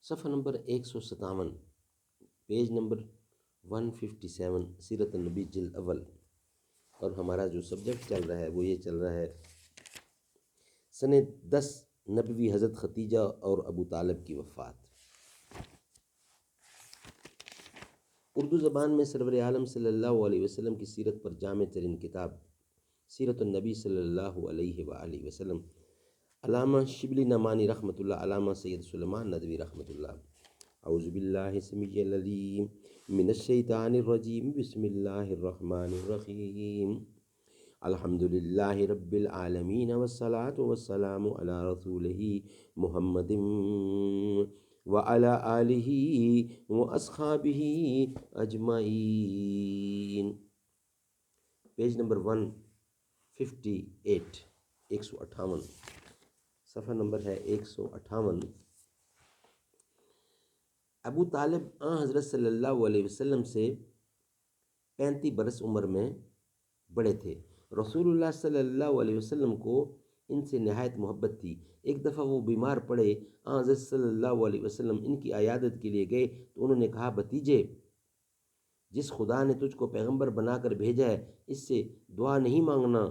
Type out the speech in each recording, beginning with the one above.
صفحہ number 157، page number 157، سیرت النبی جلد اول۔ اور ہمارا جو سبجیکٹ چل رہا ہے وہ یہ چل رہا ہے سن 10 نبوی، حضرت ختیجہ اور ابو طالب کی وفات۔ اردو زبان میں سرور عالم صلی اللہ علیہ وسلم کی سیرت پر جامع ترین کتاب سیرت النبی صلی اللہ علیہ وآلہ وسلم، علامہ شبلی نعمانی رحمۃ اللہ، علامہ سید سلیمان ندوی رحمۃ اللہ۔ اعوذ باللہ السمیع العلیم من الشیطان الرجیم، بسم اللہ الرحمن الرحیم، الحمد للہ رب العالمین والصلاة والسلام علی رسولہ محمد وعلی آلہ واصحابہ اجمعین۔ پیج نمبر 158، 158، صفحہ نمبر ہے 158۔ ابو طالب حضرت صلی اللہ علیہ وسلم سے 35 برس عمر میں بڑے تھے۔ رسول اللہ صلی اللہ علیہ وسلم کو ان سے نہایت محبت تھی۔ ایک دفعہ وہ بیمار پڑے، حضرت صلی اللہ علیہ وسلم ان کی عیادت کے لیے گئے تو انہوں نے کہا، بھتیجے، جس خدا نے تجھ کو پیغمبر بنا کر بھیجا ہے اس سے دعا نہیں مانگنا،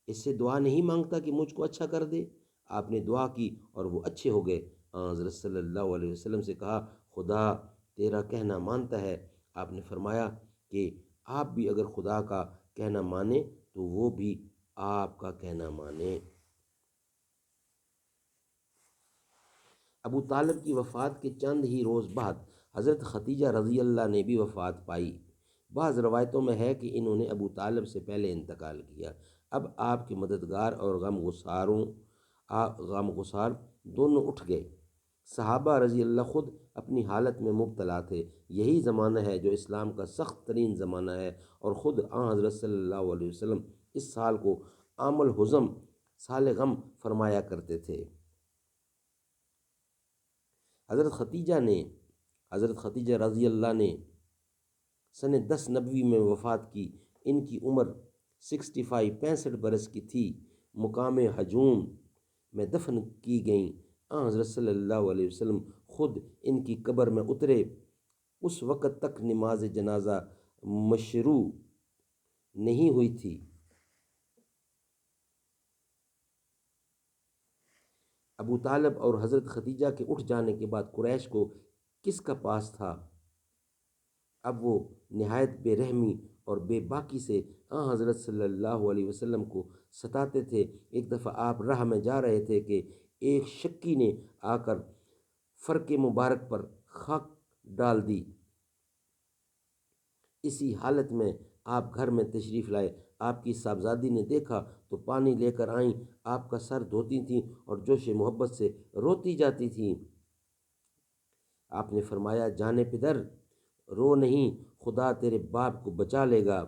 اس سے دعا نہیں مانگتا کہ مجھ کو اچھا کر دے۔ آپ نے دعا کی اور وہ اچھے ہو گئے۔ حضرت صلی اللہ علیہ وسلم سے کہا، خدا تیرا کہنا مانتا ہے۔ آپ نے فرمایا کہ آپ بھی اگر خدا کا کہنا مانیں تو وہ بھی آپ کا کہنا مانے۔ ابو طالب کی وفات کے چند ہی روز بعد حضرت ختیجہ رضی اللہ نے بھی وفات پائی۔ بعض روایتوں میں ہے کہ انہوں نے ابو طالب سے پہلے انتقال کیا۔ اب آپ کے مددگار اور غم گسار دونوں اٹھ گئے۔ صحابہ رضی اللہ خود اپنی حالت میں مبتلا تھے۔ یہی زمانہ ہے جو اسلام کا سخت ترین زمانہ ہے، اور خود حضرت صلی اللہ علیہ وسلم اس سال کو عام الحزن، سال غم فرمایا کرتے تھے۔ حضرت ختیجہ رضی اللہ نے سن 10 نبوی میں وفات کی۔ ان کی عمر 65 برس کی تھی۔ مقام ہجون میں دفن کی گئیں۔ حضرت صلی اللہ علیہ وسلم خود ان کی قبر میں اترے۔ اس وقت تک نماز جنازہ مشروع نہیں ہوئی تھی۔ ابو طالب اور حضرت ختیجہ کے اٹھ جانے کے بعد قریش کو کس کا پاس تھا؟ اب وہ نہایت بے رحمی اور بے باکی سے حضرت صلی اللہ علیہ وسلم کو ستاتے تھے۔ ایک دفعہ آپ راہ میں جا رہے تھے کہ ایک شکی نے آ کر فرق مبارک پر خاک ڈال دی۔ اسی حالت میں آپ گھر میں تشریف لائے۔ آپ کی صاحبزادی نے دیکھا تو پانی لے کر آئیں، آپ کا سر دھوتی تھیں اور جوش محبت سے روتی جاتی تھیں۔ آپ نے فرمایا، جانے پدر، رو نہیں، خدا تیرے باپ کو بچا لے گا۔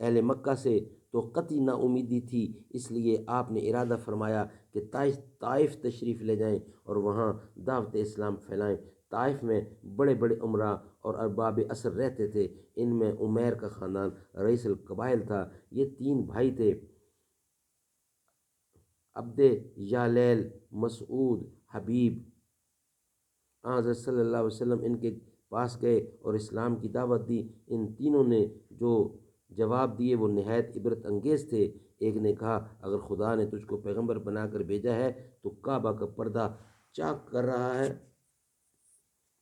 اہل مکہ سے تو قطعی نا امیدی تھی، اس لیے آپ نے ارادہ فرمایا کہ طائف تشریف لے جائیں اور وہاں دعوت اسلام پھیلائیں۔ طائف میں بڑے بڑے امراء اور ارباب اثر رہتے تھے۔ ان میں عمیر کا خاندان رئیس القبائل تھا۔ یہ 3 بھائی تھے، عبد، یالیل، مسعود، حبیب۔ حضرت صلی اللہ علیہ وسلم ان کے پاس گئے اور اسلام کی دعوت دی۔ ان تینوں نے جو جواب دیے وہ نہایت عبرت انگیز تھے۔ ایک نے کہا، اگر خدا نے تجھ کو پیغمبر بنا کر بھیجا ہے تو کعبہ کا پردہ چاک کر رہا ہے۔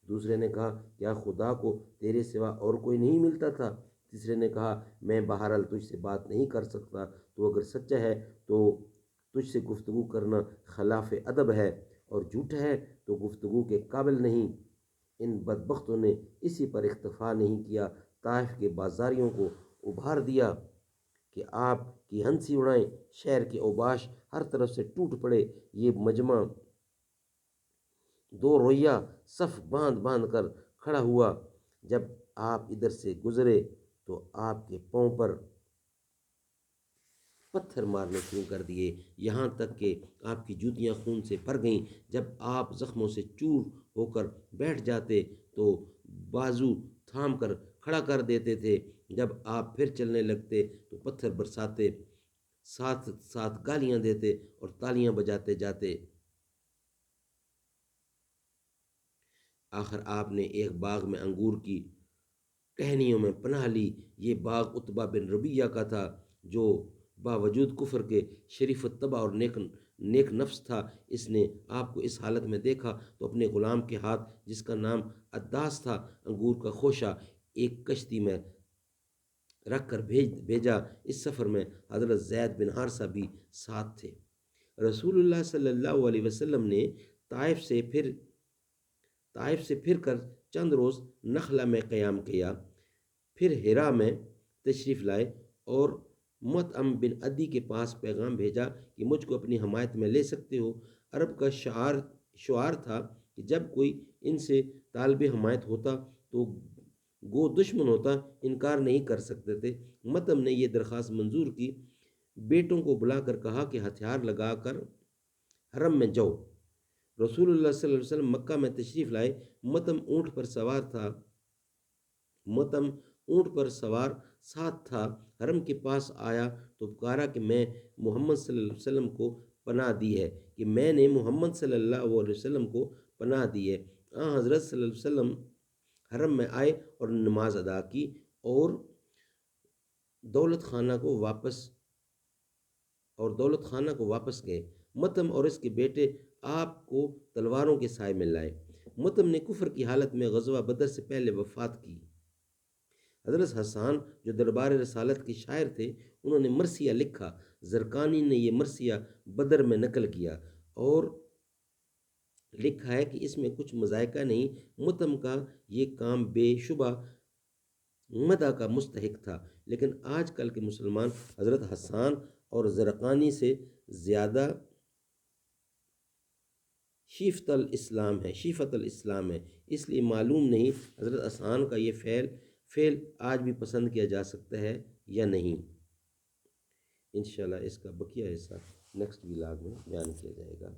دوسرے نے کہا، کیا خدا کو تیرے سوا اور کوئی نہیں ملتا تھا؟ تیسرے نے کہا، میں بہرحال تجھ سے بات نہیں کر سکتا، تو اگر سچا ہے تو تجھ سے گفتگو کرنا خلاف ادب ہے، اور جھوٹا ہے تو گفتگو کے قابل نہیں۔ ان بدبختوں نے اسی پر اکتفا نہیں کیا، طائف کے بازاریوں کو ابھار دیا کہ آپ کی ہنسی اڑائیں۔ شہر کے اوباش ہر طرف سے ٹوٹ پڑے۔ یہ مجمع 2 رویہ صف باندھ باندھ کر کھڑا ہوا۔ جب آپ ادھر سے گزرے تو آپ کے پاؤں پر پتھر مارنے شروع کر دیے، یہاں تک کہ آپ کی جوتیاں خون سے بھر گئیں۔ جب آپ زخموں سے چور ہو کر بیٹھ جاتے تو بازو تھام کر کھڑا کر دیتے تھے۔ جب آپ پھر چلنے لگتے تو پتھر برساتے، ساتھ ساتھ گالیاں دیتے اور تالیاں بجاتے جاتے۔ آخر آپ نے ایک باغ میں انگور کی ٹہنیوں میں پناہ لی۔ یہ باغ عتبہ بن ربیہ کا تھا، جو باوجود کفر کے شریف الطبع اور نیک نفس تھا۔ اس نے آپ کو اس حالت میں دیکھا تو اپنے غلام کے ہاتھ، جس کا نام عداس تھا، انگور کا خوشہ ایک کشتی میں رکھ کر بھیجا۔ اس سفر میں حضرت زید بن حارثہ بھی ساتھ تھے۔ رسول اللہ صلی اللہ علیہ وسلم نے طائف سے پھر کر چند روز نخلا میں قیام کیا، پھر ہرا میں تشریف لائے اور مطعم بن عدی کے پاس پیغام بھیجا کہ مجھ کو اپنی حمایت میں لے سکتے ہو۔ عرب کا شعار تھا کہ جب کوئی ان سے طالب حمایت ہوتا تو گو دشمن ہوتا، انکار نہیں کر سکتے تھے۔ مطعم نے یہ درخواست منظور کی، بیٹوں کو بلا کر کہا کہ ہتھیار لگا کر حرم میں جاؤ۔ رسول اللہ صلی اللہ علیہ وسلم مکہ میں تشریف لائے۔ مطعم اونٹ پر سوار ساتھ تھا۔ حرم کے پاس آیا تو پکارا کہ میں محمد صلی اللہ علیہ وسلم کو پناہ دی ہے، کہ میں نے محمد صلی اللہ علیہ وسلم کو پناہ دی ہے۔ حضرت صلی اللہ علیہ وسلم حرم میں آئے اور نماز ادا کی اور دولت خانہ کو واپس گئے۔ مطعم اور اس کے بیٹے آپ کو تلواروں کے سائے میں لائے۔ مطعم نے کفر کی حالت میں غزوہ بدر سے پہلے وفات کی۔ حضرت حسان جو دربار رسالت کے شاعر تھے، انہوں نے مرثیہ لکھا۔ زرقانی نے یہ مرثیہ بدر میں نقل کیا اور لکھا ہے کہ اس میں کچھ مذائقہ نہیں۔ مطعم کا یہ کام بے شبہ مدح کا مستحق تھا، لیکن آج کل کے مسلمان حضرت حسان اور زرقانی سے زیادہ شیفت الاسلام ہے، اس لیے معلوم نہیں حضرت حسان کا یہ فعل آج بھی پسند کیا جا سکتا ہے یا نہیں۔ انشاءاللہ اس کا بقیہ حصہ نیکسٹ ولاگ میں بیان کیا جائے گا۔